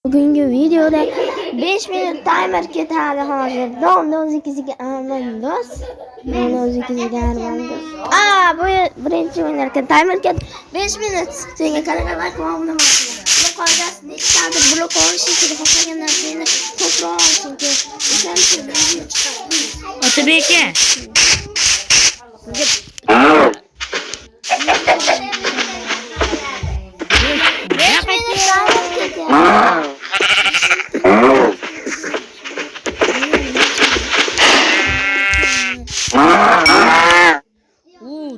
Bugungi videoda 5 minut timer ketadi hozir. Domdoznikiga amandos. Domdoznikiga amandos. Bu birinchi o'ynarkan timer ket 5 minut. Senga qanaqa vaqtni bu qoidasini istadim. Blok olishni kerak xohlagan narsani ko'proq olishing kerak. O'shancha video chiqadi. Otabek aka.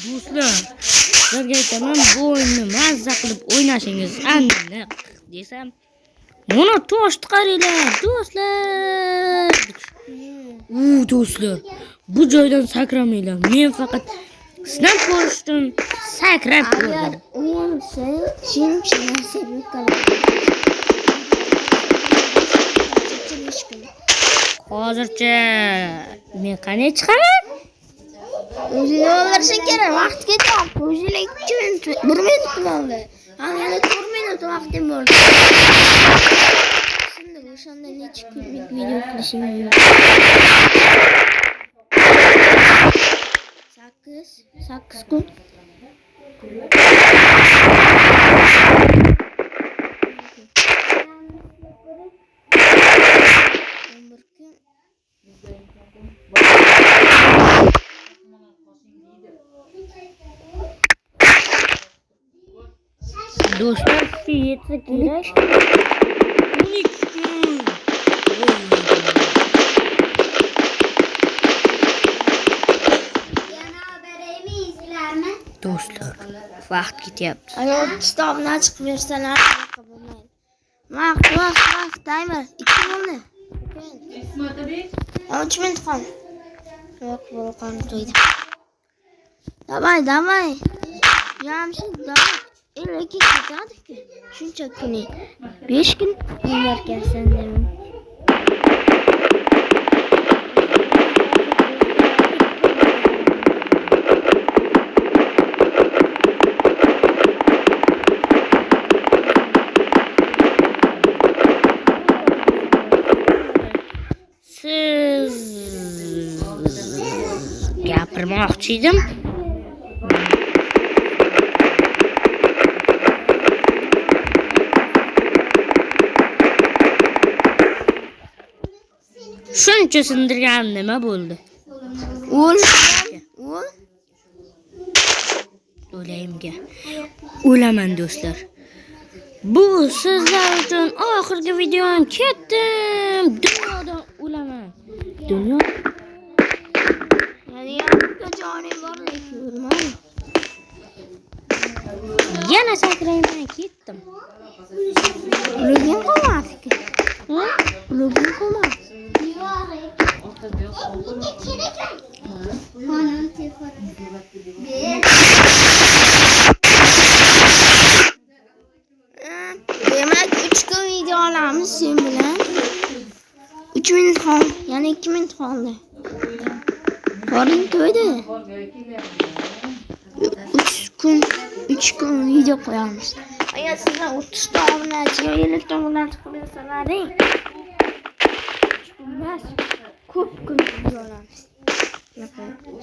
Do'stlar, sizlarga aytaman, bu o'yinni mazza qilib o'ynashingiz aniq desam, mana tosh chiqaringlar, do'stlar. Do'stlar, bu joydan sakramanglar. Men faqat sinab ko'rish uchun sakrab ko'raman. Hozircha men qanday chiqaman? O'zing o'ldirishing kerak. Vaqt ketyapti. O'zing 2 minut, 1 minut qoldi. Yana 4 minut vaqtim bor. Shunda o'shanda necha kunlik video qilishim mumkin? 8 kun. Do'stlar, siz yetsa kerak. 12 kun. Do'stlar, vaqt ketyapti. Ayol kitobni ochib bersalar bo'lmaydi. Vaqt, timer 2 bo'ldi. 3 minut qoldi. Yo'q, bo'lgan to'ydi. Davay. Jamshid, davay. Lekin ketadi-ku. Shuncha kuni 5 kun o'ynarkansan deyman. Siz gapirmoqchi edim. Shuncha sindirgan nima bo'ldi? O'laymga. O'laman do'stlar. Bu sizlar uchun oxirgi videom. Ketdim. Dunyodan o'laman. Dunyo. Jonim bor lekin o'lmayman. Yana sakrayman, ketdim. Login qilmadik. Login qilmadik. Demak 3 kun video olamiz sen bilan. 3 minut qoldi. Yana 2 minut qoldi. Qorin to'ydi. 3 kun video qo'yamiz. Agar sizlar 30 ta obunachi yoki 50 ta obunachi qilsalaring, ko'p kun video olamiz.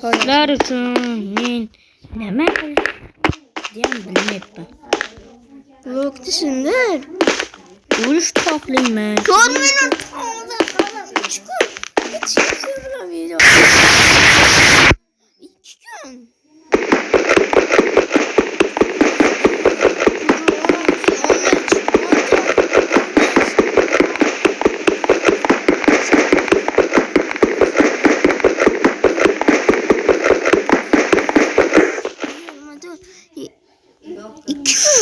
Sizlar uchun men nima qildim bilmayapman. Vaqti sindir. O'lish xohlayman. 4 minut qoldi. 3 kun. Hech kim video. 2 kun.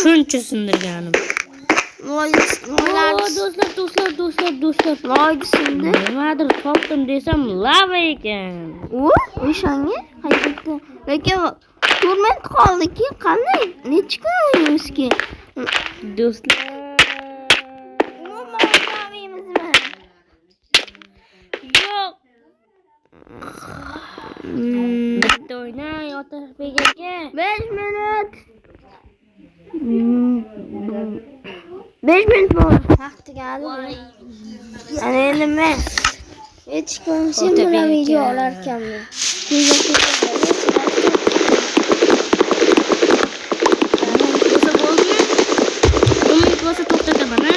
Shuncha sindirganim. Do'stlar. Loydisindi. Nimadir topdim desam lava ekan. O'shanga haqiqatda. Lekin 4 minut qoldi-ki, qanday? Necha kun o'ynamizki? Do'stlar. Yo'q. Bitta o'ynay, Otabek aka. 5 minut. 5 minut bo'ldi. Vaqtiga chiqadi. Ana endi men hech kim sen bilan video olar ekanman. Bo'lsa bo'ldimi? Umid bo'lsa to'xtataman, ha?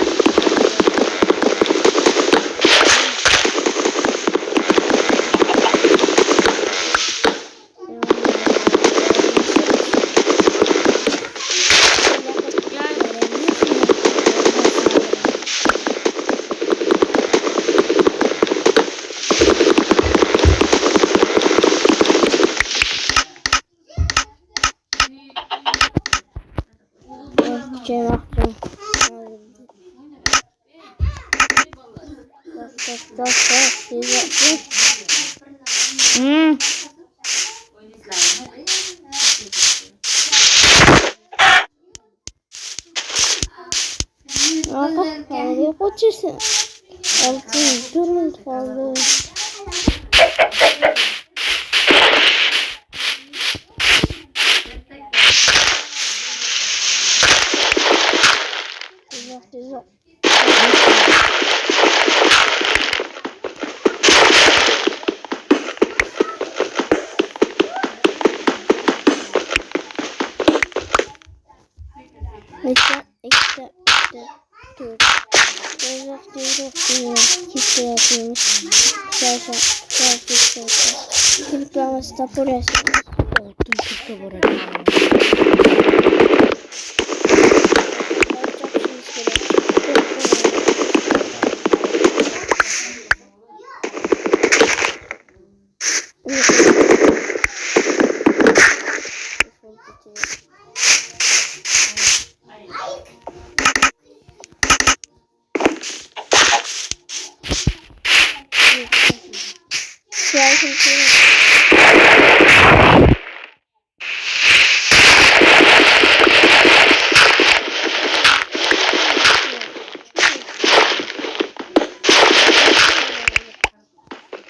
Qo'chirsin. Oltin turmuş qoldi. Tezroq. İşte, dur. Tezroq. Kimse yapıyormuş. Kırıklaması tapır yaşıyormuş. Oltin tuttu burada.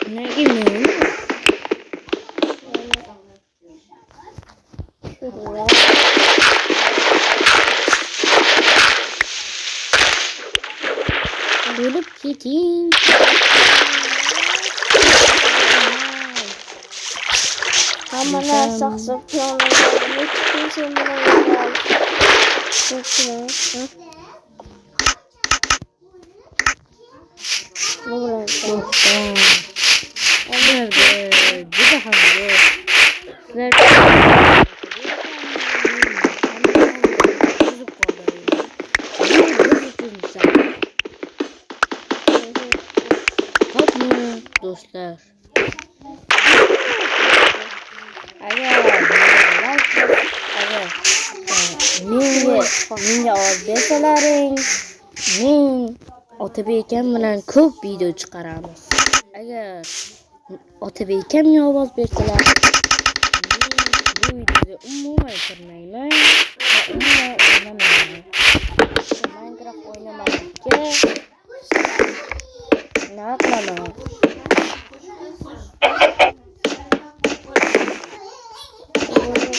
Ne gibi? Ölüp gideyim. Ama ne saksak yanına ne çıkıyorsun bana çok güzel. Bu kadar. Nerede? Bir daha bu. Nerede? Top mu dostlar? Menga ovoz bersalaring, men Otabek akam bilan ko'p video chiqaramiz. Agar Otabek akamga ovoz bersalar, men bu videoga umuman kirmayman va umuman o'ynamayman. Minecraft o'ynamaslikka nima qilaman?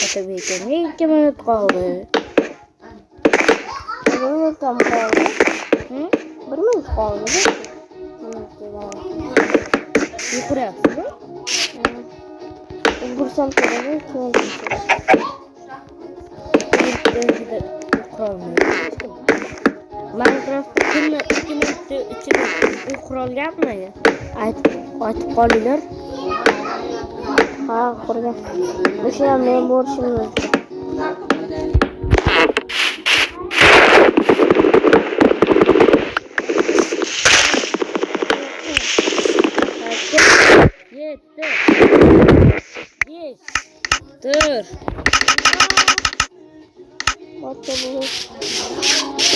Otabek akamga 2 minut qoldi. 1 minut qoldi. 1 minut qoldi. Yuqoryapsizmi? Ulgursam kerak, Minecraft kimni 2 minutda ichida qurolganmi? Aytib qolinglar. Ha, qurgan. O'sha ham men borishim mumkin. Dur. Otta bu.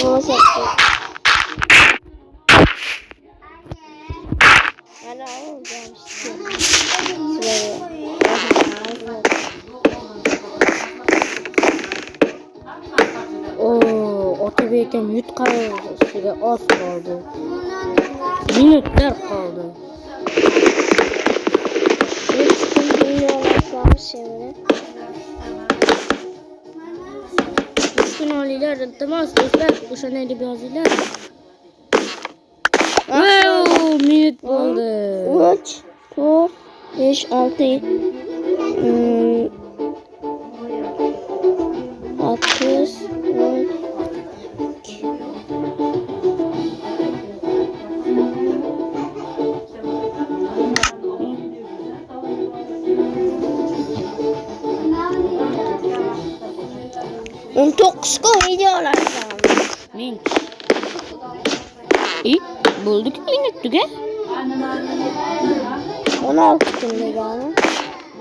Olacak. Ana olacağım işte. Otabek akam yutqazishiga oz qoldi. Minutlar qoldi. Olinglar, iltimos do'stlar, o'shani deb yozinglar. minut bo'ldi. 3, 4, 5, 6, 6, 19 ku videolar qilamiz. Minut. Bo'ldi-ku minut tuga. 16 kun degani.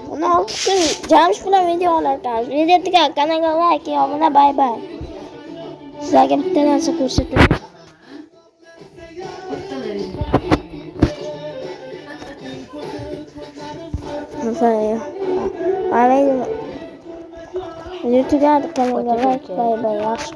16 kun Jamsh bilan videolar qilamiz. Video tugar, kanalga like, obuna, bay bay. Sizlarga bitta narsa ko'rsataman. Mesela video tugar, kanalga like, bay bay. Yaxshi